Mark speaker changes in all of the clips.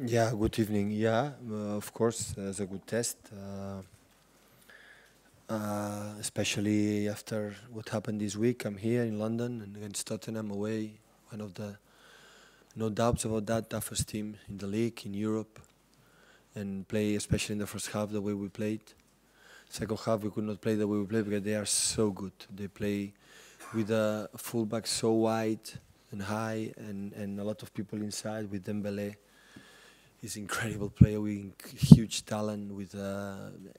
Speaker 1: Yeah, good evening. Yeah, of course, it's a good test, especially after what happened this week. I'm here in London and against Tottenham away, one of the, no doubts about that, toughest team in the league, in Europe, and play, especially in the first half, the way we played. Second half, we could not play the way we played because they are so good. They play with a fullback so wide and high and a lot of people inside with Dembele. He's an incredible player with huge talent with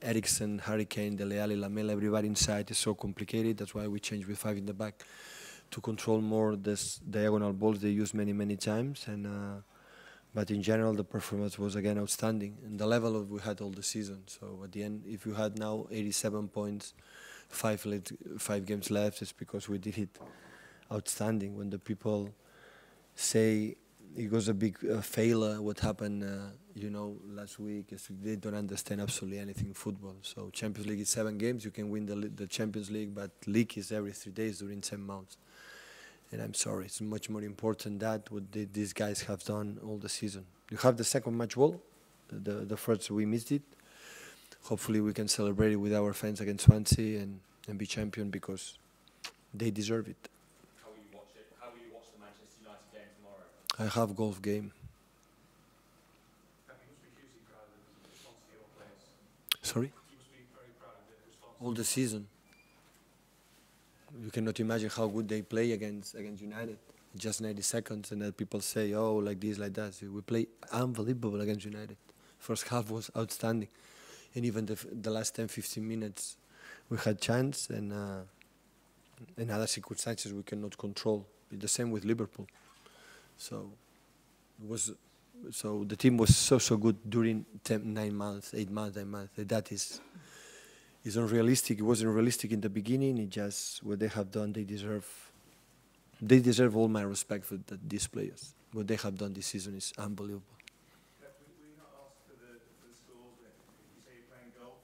Speaker 1: Eriksen, Hurricane, Dele Alli, Lamela, everybody inside is so complicated. That's why we changed with five in the back to control more this diagonal balls they use many times. But in general, the performance was again outstanding and the level of we had all the season. So at the end, if you had now 87 points, five games left, it's because we did it outstanding. When the people say it was a big failure, what happened, last week, is they don't understand absolutely anything in football. So Champions League is 7 games, you can win the Champions League, but league is every 3 days during 10 months. And I'm sorry, it's much more important that what these guys have done all the season. You have the second match ball, the first we missed it. Hopefully we can celebrate it with our fans against Swansea and be champion because they deserve it.
Speaker 2: How will you watch it? How will you watch the Manchester United game tomorrow?
Speaker 1: I have golf game.
Speaker 3: You must be hugely proud of the response to your players.
Speaker 1: Sorry?
Speaker 3: You must be very proud of the response.
Speaker 1: All the season. You cannot imagine how good they play against United. Just 90 seconds, and then people say, "Oh, like this, like that." So we play unbelievable against United. First half was outstanding, and even the last 10, 15 minutes, we had chance, and in other circumstances we cannot control. It's the same with Liverpool. So the team was so good during 9 months, 8 months, 9 months. That is unrealistic. It wasn't realistic in the beginning. It just what they have done. They deserve all my respect for these players. What they have done this season is unbelievable.
Speaker 3: Were you not asked for the scores? You say you're playing golf.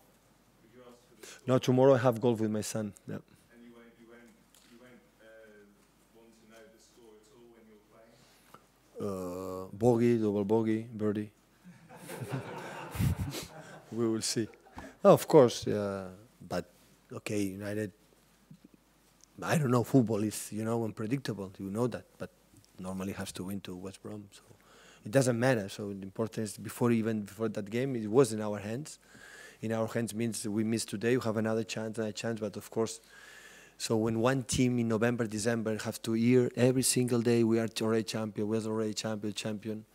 Speaker 3: Would you ask for the scores?
Speaker 1: No, tomorrow I have golf with my son. Yeah.
Speaker 3: And you won't want to know the score at all when you're playing?
Speaker 1: Bogey, double bogey, birdie. We will see. Oh, of course, but okay, United. I don't know. Football is, unpredictable. You know that, but normally has to win to West Brom, so it doesn't matter. So the importance before that game, it was in our hands. In our hands means we miss today, we have another chance, but of course. So when one team in November, December have to hear every single day we are already champion, we are already champion.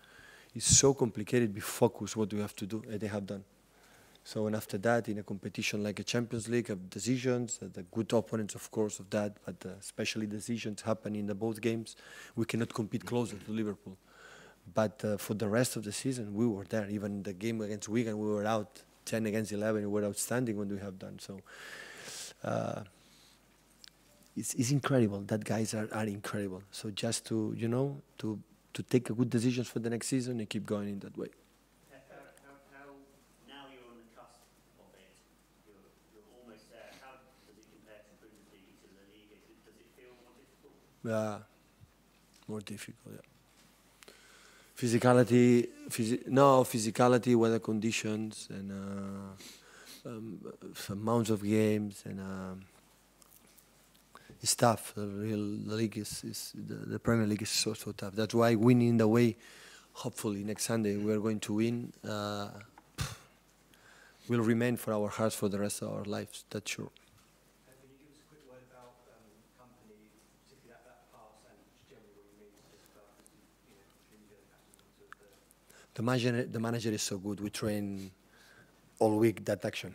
Speaker 1: It's so complicated. Be focused what we have to do, and they have done. So and after that, in a competition like a Champions League, of decisions, the good opponents, of course, of that, but especially decisions happen in the both games. We cannot compete closer to Liverpool. But for the rest of the season, we were there. Even the game against Wigan, we were out 10 against 11. We were outstanding when we have done so. It's incredible. That guys are incredible. So just to to take a good decisions for the next season and keep going in that way.
Speaker 4: Now you're on the cusp of it, you're almost there. How does it compare to Bundesliga, to La Liga? Does it feel more difficult?
Speaker 1: Yeah, more difficult. Yeah. Physicality, weather conditions, and amounts of games, and it's tough. The league the Premier League is so tough. That's why winning the way, hopefully next Sunday we are going to win. Will remain for our hearts for the rest of our lives. That's sure.
Speaker 5: And can you give us a quick word about company, particularly that pass, and just generally what you mean to this club?
Speaker 1: The manager is so good. We train all week that action.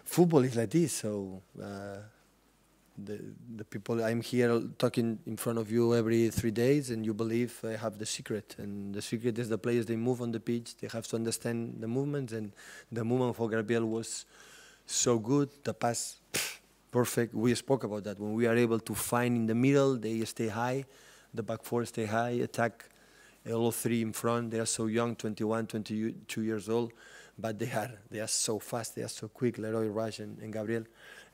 Speaker 1: Football is like this, so the people I'm here talking in front of you every 3 days, and you believe I have the secret. And the secret is the players, they move on the pitch. They have to understand the movements, and the movement for Gabriel was so good. The pass, perfect. We spoke about that. When we are able to find in the middle, they stay high. The back four stay high, attack all three in front. They are so young, 21, 22 years old, but they are so fast. They are so quick. Leroy, Raj, and Gabriel,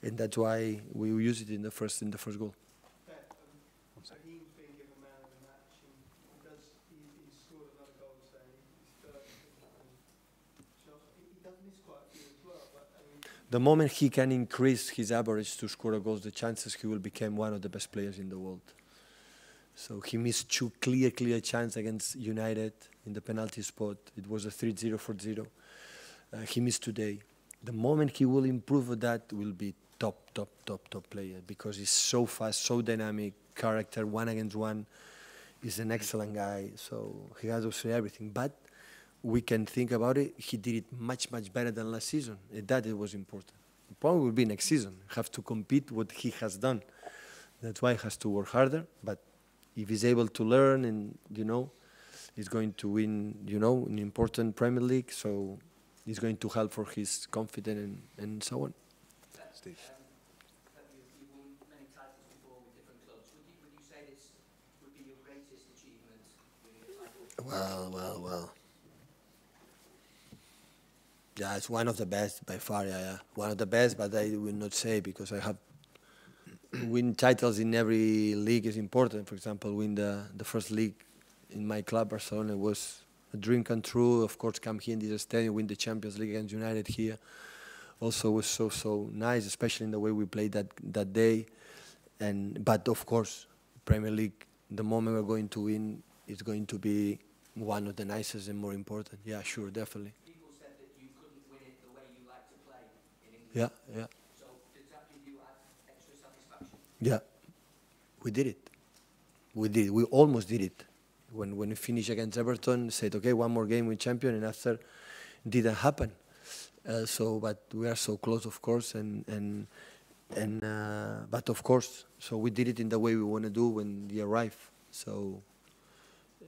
Speaker 1: and that's why we use it in the first goal.
Speaker 5: Pep, Raheem's been given man of the match, and he scored a lot of goals there. missed quite a few as well, but I mean,
Speaker 1: The moment he can increase his average to score goals, the chances he will become one of the best players in the world. So he missed two clear chances against United in the penalty spot. It was a 3-0, 4-0. He missed today. The moment he will improve on that, will be top player, because he's so fast, so dynamic, character, one against one. He's an excellent guy, so he has also everything. But we can think about it, he did it much better than last season. That it was important. The point will be next season. Have to compete what he has done. That's why he has to work harder. But if he's able to learn and, he's going to win, an important Premier League, so it's going to help for his confidence and so on.
Speaker 6: Steve.
Speaker 7: You've won many titles before with different clubs. Would you say this would be your greatest achievement winning a title?
Speaker 1: Well. Yeah, it's one of the best by far. Yeah. One of the best, but I will not say, because I have win titles in every league is important. For example, win the first league in my club, Barcelona, was a dream come true. Of course, come here in this stadium, win the Champions League against United here. Also was so nice, especially in the way we played that day. But of course, Premier League, the moment we're going to win, is going to be one of the nicest and more important. Yeah, sure, definitely.
Speaker 7: People said that you couldn't win it the way you like to play in England.
Speaker 1: Yeah.
Speaker 7: So does that give you extra satisfaction?
Speaker 1: Yeah, we did it. We almost did it. When we finished against Everton, said, okay, one more game with champion, and after, didn't happen. But we are so close, of course, but of course, so we did it in the way we want to do when we arrive. So,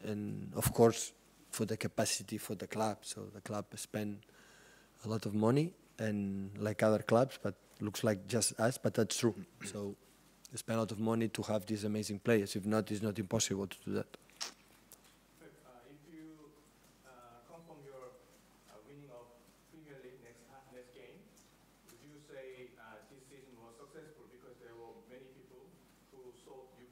Speaker 1: and of course, for the capacity for the club. So the club spent a lot of money, and like other clubs, but looks like just us, but that's true. So they spend a lot of money to have these amazing players. If not, it's not impossible to do that.
Speaker 3: If you come from your winning of Premier League next game, would you say this season was successful, because there were many people who thought you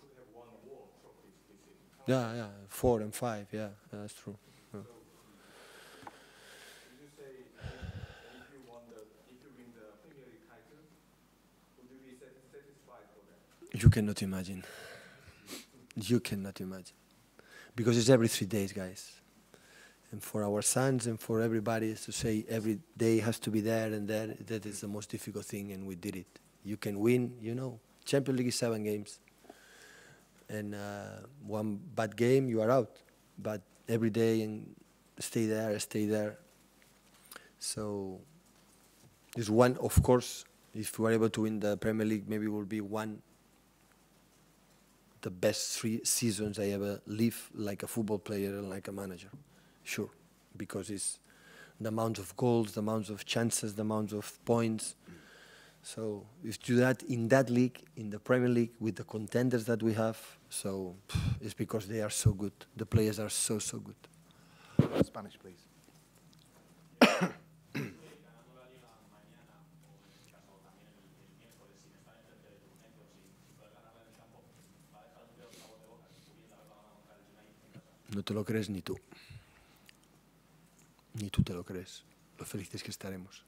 Speaker 3: could have won more trophies this season?
Speaker 1: Yeah, 4 and 5. Yeah, that's true. Yeah.
Speaker 3: So, would you say if you win the Premier League title, would you be satisfied for that?
Speaker 1: You cannot imagine. You cannot imagine. Because it's every 3 days, guys. And for our sons and for everybody to say every day has to be there and there, that is the most difficult thing, and we did it. You can win, Champions League is 7 games. And one bad game, you are out. But every day, and stay there. So it's one, of course, if we are able to win the Premier League, maybe it will be the best 3 seasons I ever lived like a football player and like a manager. Sure, because it's the amount of goals, the amount of chances, the amount of points. So if you do that in that league, in the Premier League, with the contenders that we have, so it's because they are so good. The players are so good.
Speaker 6: Spanish, please.
Speaker 2: Ganando la Liga mañana, o en este caso también el miércoles, sin estar enfrente de tu gente, o sin poder ganarla en el campo, va a dejar un peor sabor de boca, pudiendo haberla ganado contra el United en casa.
Speaker 1: No te lo crees ni tú. Ni tú te lo crees. Lo felices que estaremos.